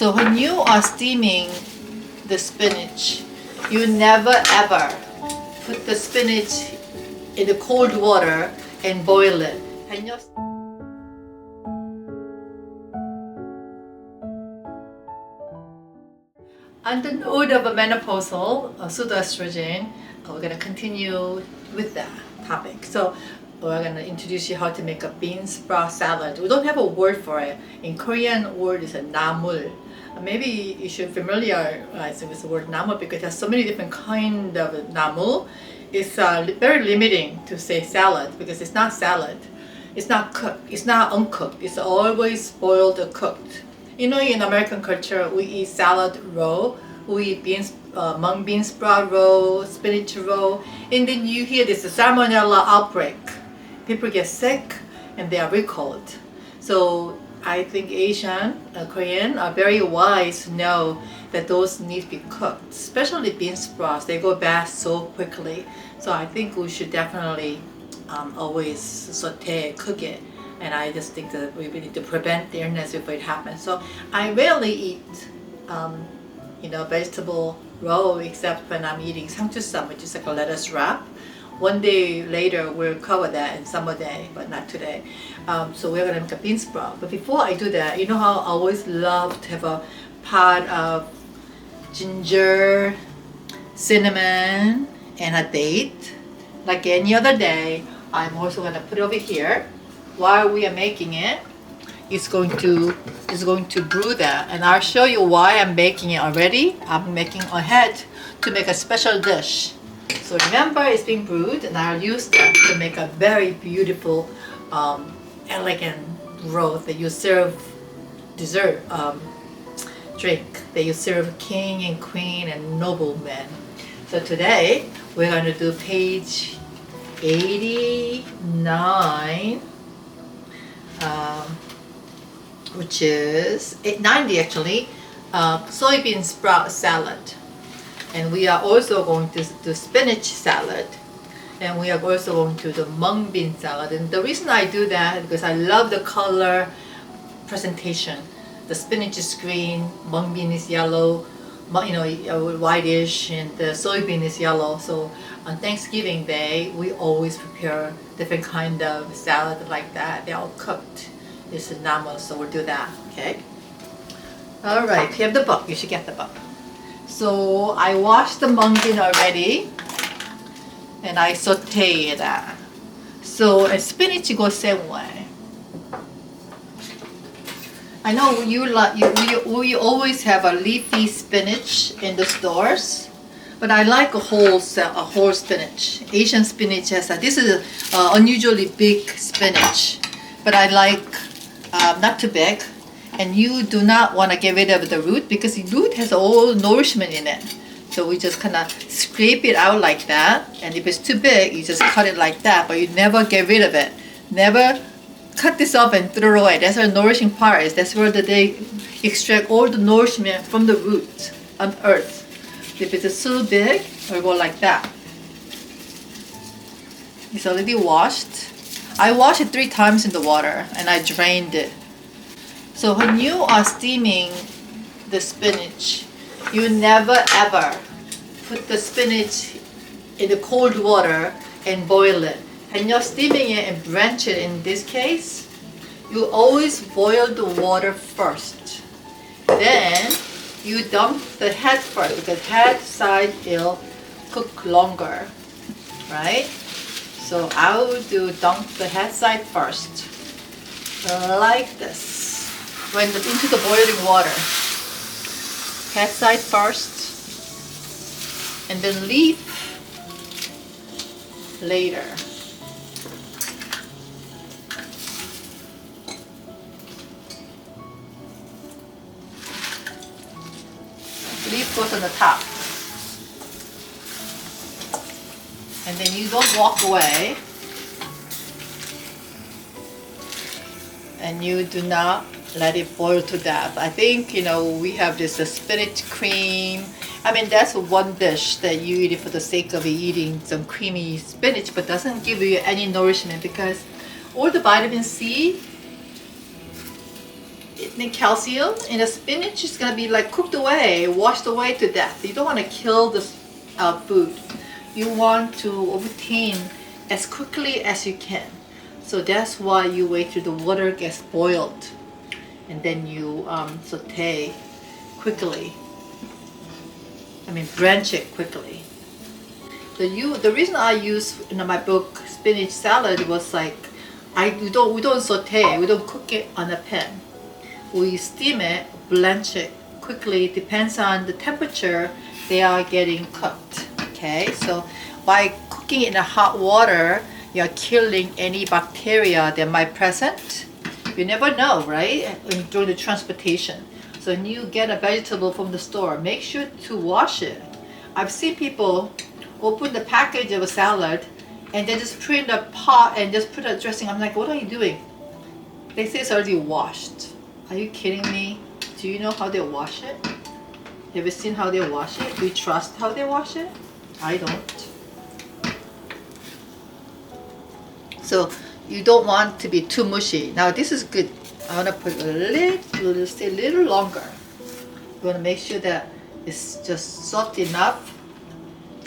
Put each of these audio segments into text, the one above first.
So when you are steaming the spinach, you never ever put the spinach in the cold water and boil it. And on the note of a menopausal pseudoestrogen, we're going to continue with that topic. So we're going to introduce you how to make a bean sprout salad. We don't have a word for it. In Korean, word is a namul. Maybe you should familiarize with the word namul because there's so many different kind of namul. It's very limiting to say salad because it's not salad. It's not cooked. It's not uncooked. It's always boiled or cooked. You know, in American culture, we eat salad raw. We eat beans, mung bean sprout raw, spinach raw, and then you hear this salmonella outbreak. People get sick and they are recalled. So I think Asian, Korean are very wise to know that those need to be cooked, especially bean sprouts. They go bad so quickly. So I think we should definitely always saute, cook it. And I just think that we need to prevent the illness before it happens. So I rarely eat, vegetable raw except when I'm eating samchusam, which is like a lettuce wrap. One day later we'll cover that in summer day, but not today. So we're gonna make a bean sprout. But before I do that, you know how I always love to have a pot of ginger, cinnamon, and a date. Like any other day, I'm also gonna put it over here. While we are making it, it's going to brew that, and I'll show you why I'm making it already. I'm making ahead to make a special dish. So remember, it's being brewed, and I'll use that to make a very beautiful, elegant broth that you serve dessert drink that you serve king and queen and noblemen. So today we're going to do page 89. Which is 90 actually, soybean sprout salad. And we are also going to do spinach salad. And we are also going to do mung bean salad. And the reason I do that is because I love the color presentation. The spinach is green, mung bean is yellow, whitish, and the soybean is yellow. So on Thanksgiving Day, we always prepare different kind of salad like that. They're all cooked. This is namu, so we'll do that, okay? All right, if you have the book, you should get the book. So I washed the mung bean already, and I saute that. So spinach goes same way. I know you always have a leafy spinach in the stores. But I like a whole spinach. Asian spinach has this is unusually big spinach, but I like not too big. And you do not want to get rid of the root because the root has all nourishment in it. So we just kind of scrape it out like that. And if it's too big, you just cut it like that. But you never get rid of it. Never cut this off and throw it away. That's where the nourishing part is. That's where they extract all the nourishment from the root on earth. If it's too big, we'll go like that. It's already washed. I washed it 3 times in the water and I drained it. So when you are steaming the spinach, you never ever put the spinach in the cold water and boil it. And you're steaming it and blanch it in this case, you always boil the water first. Then you dump the head first because head side will cook longer, right? So I will dump the head side first, like this. Into the boiling water. Head side first, and then leaf later. Leaf goes on the top. And then you don't walk away. And you do not let it boil to death. I think, we have this spinach cream. I mean, that's one dish that you eat it for the sake of eating some creamy spinach, but doesn't give you any nourishment because all the vitamin C the calcium in the spinach is gonna be like cooked away, washed away to death. You don't want to kill this food. You want to obtain as quickly as you can. So that's why you wait till the water gets boiled, and then you saute quickly. I mean, blanch it quickly. The reason I use in my book spinach salad was like we don't saute, we don't cook it on a pan. We steam it, blanch it quickly. It depends on the temperature they are getting cooked. Okay, so by cooking in a hot water, you're killing any bacteria that might present. You never know, right? During the transportation. So when you get a vegetable from the store, make sure to wash it. I've seen people open the package of a salad and they just put it in a pot and just put a dressing. I'm like, what are you doing? They say it's already washed. Are you kidding me? Do you know how they wash it? Have you seen how they wash it? Do you trust how they wash it? I don't. So you don't want to be too mushy. Now this is good. I want to put a little, stay a little longer. You want to make sure that it's just soft enough,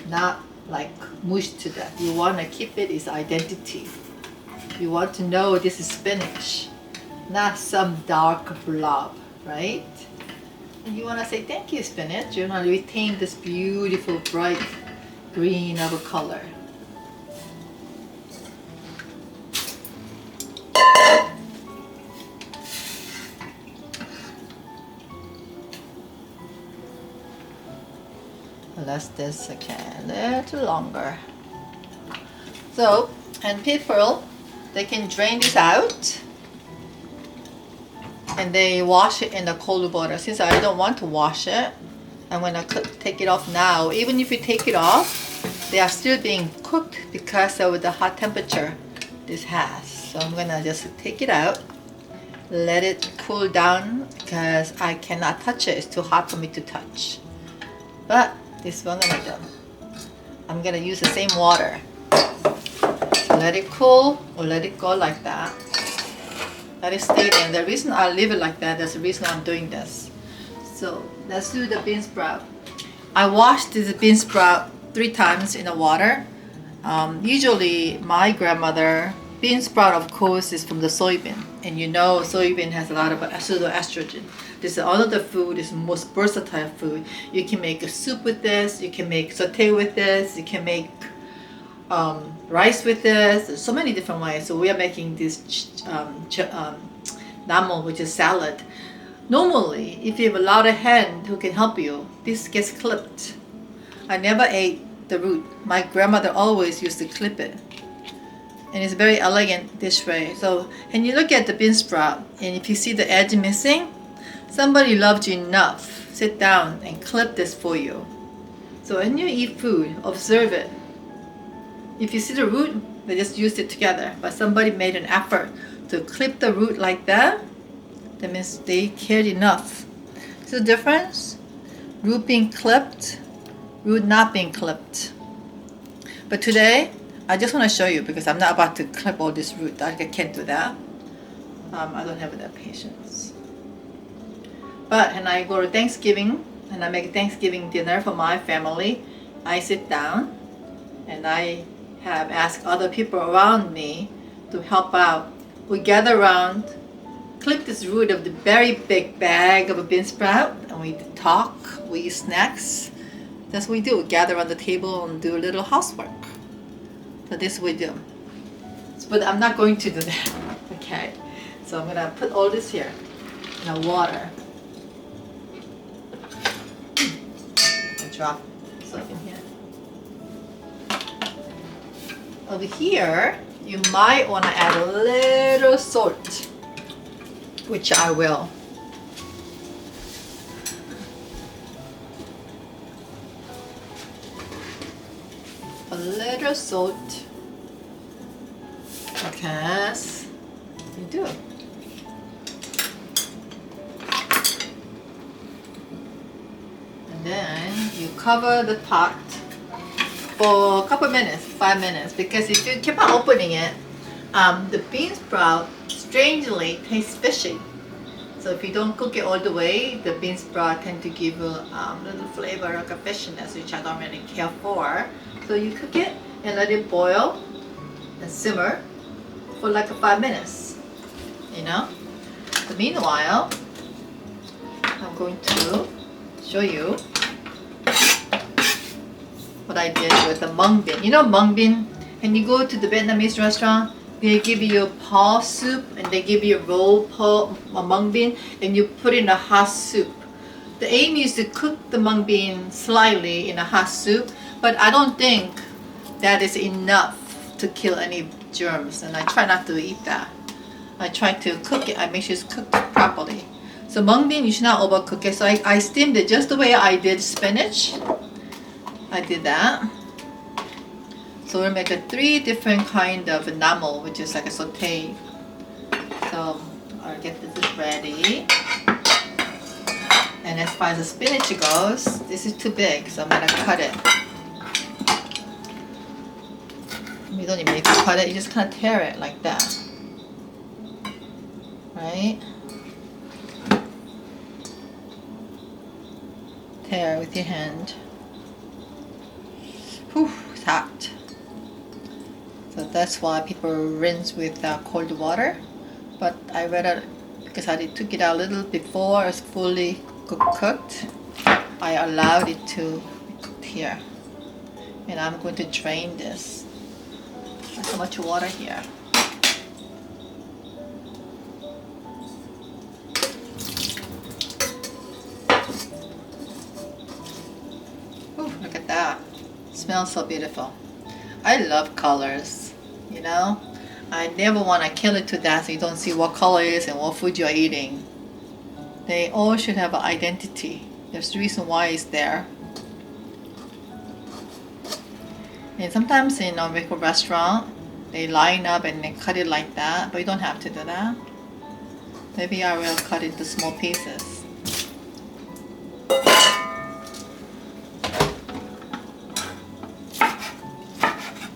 not like mushed to death. You want to keep its identity. You want to know this is spinach, not some dark blob, right? And you want to say thank you, spinach. You want to retain this beautiful bright green of a color. Let's this again a little longer. So, and people, they can drain this out and they wash it in the cold water. Since I don't want to wash it, I'm gonna take it off now. Even if you take it off, they are still being cooked because of the hot temperature this has. So I'm gonna just take it out, let it cool down because I cannot touch it. It's too hot for me to touch. But this one I'm gonna use the same water. So let it cool or let it go like that. Let it stay there. And the reason I leave it like that, that's the reason I'm doing this. So let's do the bean sprout. I washed the bean sprout 3 times in the water. Usually my grandmother, bean sprout of course is from the soybean. And you know soybean has a lot of pseudoestrogen. This is another food, is the most versatile food. You can make a soup with this, you can make saute with this, you can make rice with this. There's so many different ways. So we are making this namo, which is salad. Normally, if you have a lot of hand who can help you, this gets clipped. I never ate the root. My grandmother always used to clip it. And it's very elegant this way. So, and you look at the bean sprout, and if you see the edge missing, somebody loved you enough. Sit down and clip this for you. So when you eat food, observe it. If you see the root, they just used it together. But somebody made an effort to clip the root like that. That means they cared enough. See the difference? Root being clipped, root not being clipped. But today, I just want to show you because I'm not about to clip all this root. I can't do that. I don't have that patience. But when I go to Thanksgiving and I make Thanksgiving dinner for my family, I sit down and I have asked other people around me to help out. We gather around, clip this root of the very big bag of a bean sprout, and we talk, we eat snacks. That's what we do. We gather around the table and do a little housework. So this we do. But I'm not going to do that. Okay. So I'm gonna put all this here in the water. Drop stuff in here. Over here, you might want to add a little salt, which I will. A little salt, because you do. Then you cover the pot for a couple minutes, 5 minutes, because if you keep on opening it, the bean sprout strangely tastes fishy. So if you don't cook it all the way, the bean sprout tend to give a little flavor like a fishiness, which I don't really care for. So you cook it and let it boil and simmer for like 5 minutes, you know. So meanwhile, I'm going to show you what I did with the mung bean. You know mung bean? When you go to the Vietnamese restaurant, they give you paw soup and they give you a mung bean and you put in a hot soup. The aim is to cook the mung bean slightly in a hot soup, but I don't think that is enough to kill any germs, and I try not to eat that. I try to cook it, I make sure it's cooked properly. So mung bean, you should not overcook it. So I steamed it just the way I did spinach. I did that. So we'll make 3 different kind of enamel, which is like a saute. So I'll get this ready. And as far as the spinach goes, this is too big, so I'm gonna cut it. You don't even need to cut it, you just kind of tear it like that. Right? Tear with your hand. Whew, it's hot. So that's why people rinse with cold water. But I rather, because I took it out a little before it's fully cooked, I allowed it to be cooked here. And I'm going to drain this. There's so much water here. Ooh, look at that. It smells so beautiful. I love colors, you know. I never want to kill it to death so you don't see what color it is and what food you're eating. They all should have an identity. There's a reason why it's there. And sometimes in a local restaurant, they line up and they cut it like that, but you don't have to do that. Maybe I will cut it into small pieces.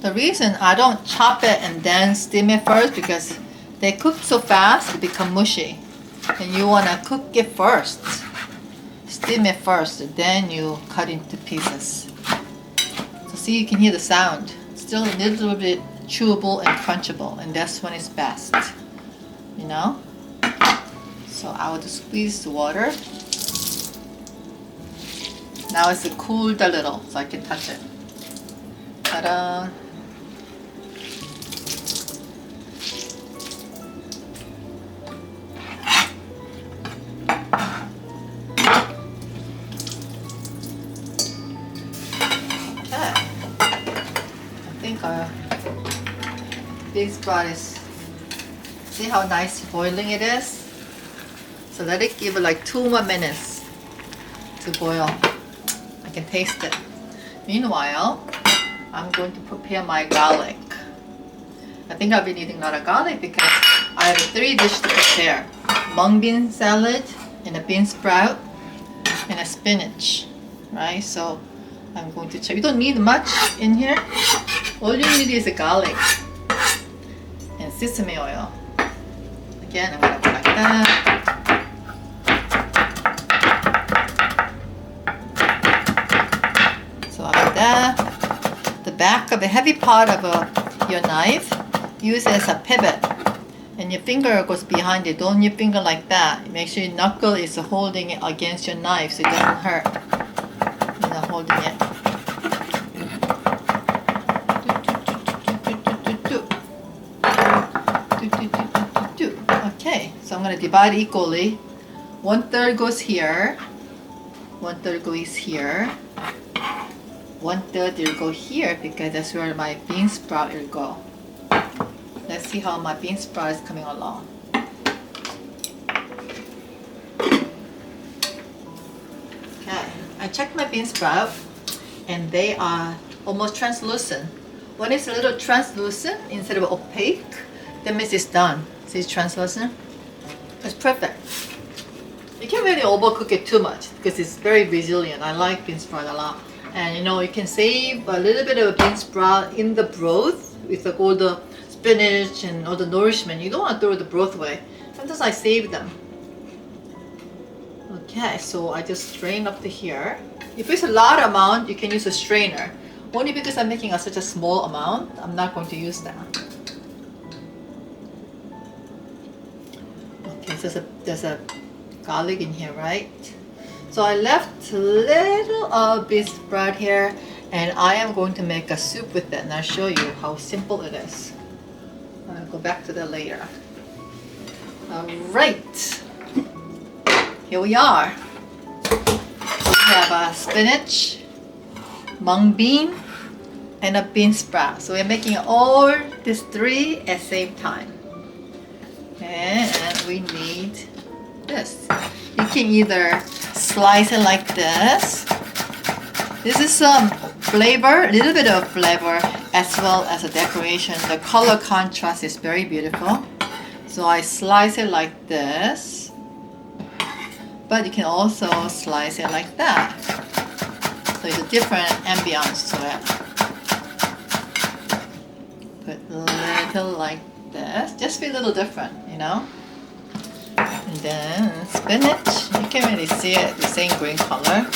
The reason I don't chop it and then steam it first, because they cook so fast they become mushy. And you want to cook it first. Steam it first, then you cut into pieces. So see, you can hear the sound. It's still a little bit chewable and crunchable, and that's when it's best. You know? So I will just squeeze the water. Now it's cooled a little, so I can touch it. Ta-da! Bean sprout is, see how nice boiling it is? So let it give it like 2 more minutes to boil. I can taste it. Meanwhile, I'm going to prepare my garlic. I think I'll be needing a lot of garlic because I have 3 dishes to prepare. Mung bean salad, and a bean sprout, and a spinach. Right? So I'm going to check. You don't need much in here. All you need is a garlic and sesame oil. Again, I'm gonna put like that. So after that, the back of the heavy part of your knife, use as a pivot, and your finger goes behind it. Don't your finger like that. Make sure your knuckle is holding it against your knife so it doesn't hurt. You're not holding it. Okay, so I'm going to divide equally. 1/3 goes here, 1/3 goes here, 1/3 will go here because that's where my bean sprout will go. Let's see how my bean sprout is coming along. Okay, I checked my bean sprout and they are almost translucent. When it's a little translucent instead of opaque, that means it's done. See, it's translucent. It's perfect. You can't really overcook it too much because it's very resilient. I like bean sprout a lot. And you know, you can save a little bit of bean sprout in the broth with like all the spinach and all the nourishment. You don't want to throw the broth away. Sometimes I save them. Okay, so I just strain up to here. If it's a lot amount, you can use a strainer. Only because I'm making such a small amount, I'm not going to use that. Okay, so there's a garlic in here, right? So I left a little beef sprout here, and I am going to make a soup with that, and I'll show you how simple it is. I'll go back to that later. Alright, here we are. We have a spinach, mung bean, and a bean sprout. So we're making all these three at the same time. And we need this. You can either slice it like this. This is some flavor, a little bit of flavor, as well as a decoration. The color contrast is very beautiful. So I slice it like this, but you can also slice it like that. So it's a different ambiance to it. Put a little like this, just be a little different, you know. And then spinach, you can really see it, the same green color.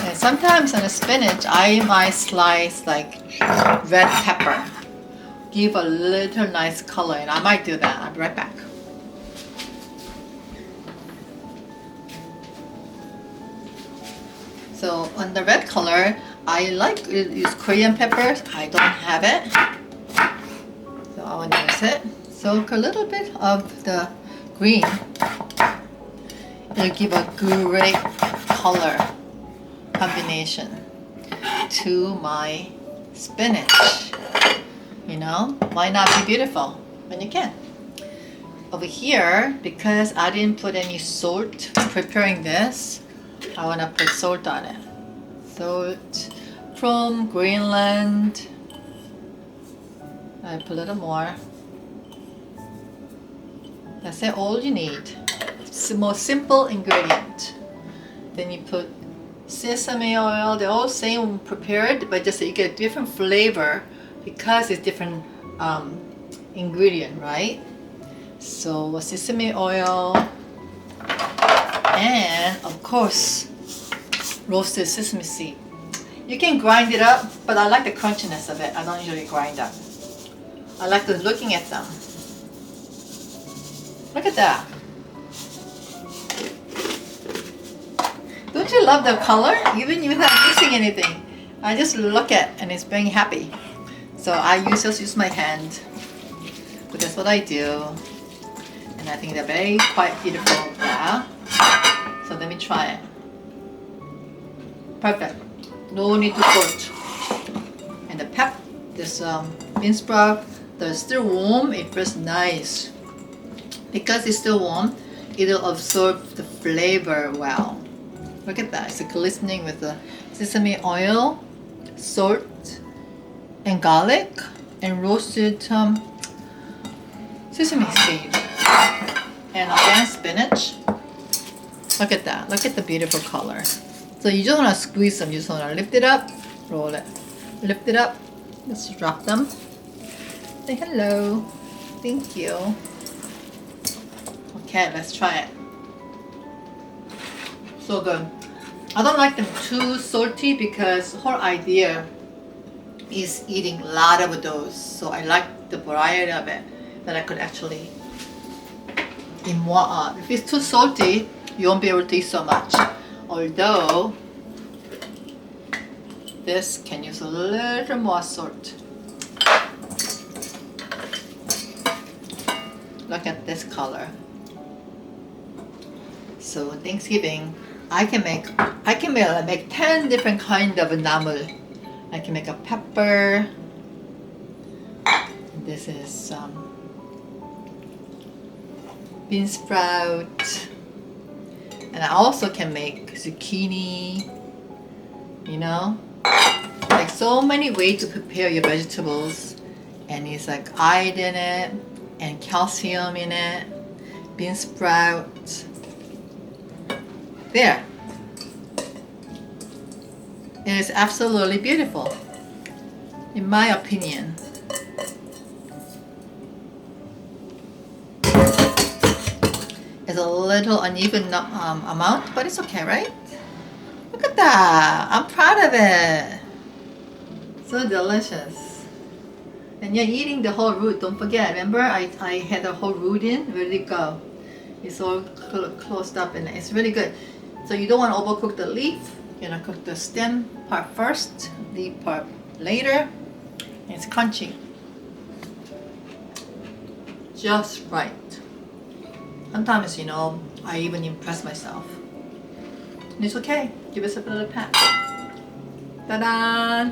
And sometimes on the spinach, I might slice like red pepper. Give a little nice color, and I might do that. I'll be right back. So on the red color, I like to use Korean peppers. I don't have it, so I want to use it. So a little bit of the green. It'll give a great color combination to my spinach. You know, why not be beautiful when you can? Over here, because I didn't put any salt preparing this, I want to put salt on it. Salt from Greenland. I put a little more. That's it, all you need. It's the most simple ingredient. Then you put sesame oil. They're all same prepared, but just so you get a different flavor because it's different ingredient, right? So sesame oil, and of course roasted sesame seed. You can grind it up, but I like the crunchiness of it. I don't usually grind up. I like looking at them. Look at that. Don't you love the color? Even without mixing anything. I just look at and it's being happy. So I just use my hand. But that's what I do. And I think they're very quite beautiful. Yeah. So let me try it. Perfect. No need to salt. And the this bean sprout, they're still warm. It feels nice. Because it's still warm, it'll absorb the flavor well. Look at that. It's glistening with the sesame oil, salt, and garlic, and roasted sesame seed. And again, spinach. Look at that. Look at the beautiful color. So you just want to squeeze them. You just want to lift it up, roll it. Lift it up. Let's drop them. Say hello. Thank you. Okay, let's try it. So good. I don't like them too salty because the whole idea is eating a lot of those. So I like the variety of it that I could actually eat more of. If it's too salty, you won't be able to eat so much. Although this can use a little more salt. Look at this color. So Thanksgiving, I can make 10 different kind of namul. I can make a pepper. This is bean sprout. And I also can make zucchini, you know, like so many ways to prepare your vegetables. And it's like iron in it and calcium in it, bean sprout. There. It is absolutely beautiful, in my opinion. It's a little uneven amount, but it's okay, right? Look at that. I'm proud of it. So delicious. And you're eating the whole root. Don't forget. Remember, I had the whole root in. Where did it go? It's all closed up and it's really good. So you don't want to overcook the leaf. You're gonna cook the stem part first, leaf part later. And it's crunchy. Just right. Sometimes, you know, I even impress myself. And it's okay. Give yourself a little pat. Ta-da!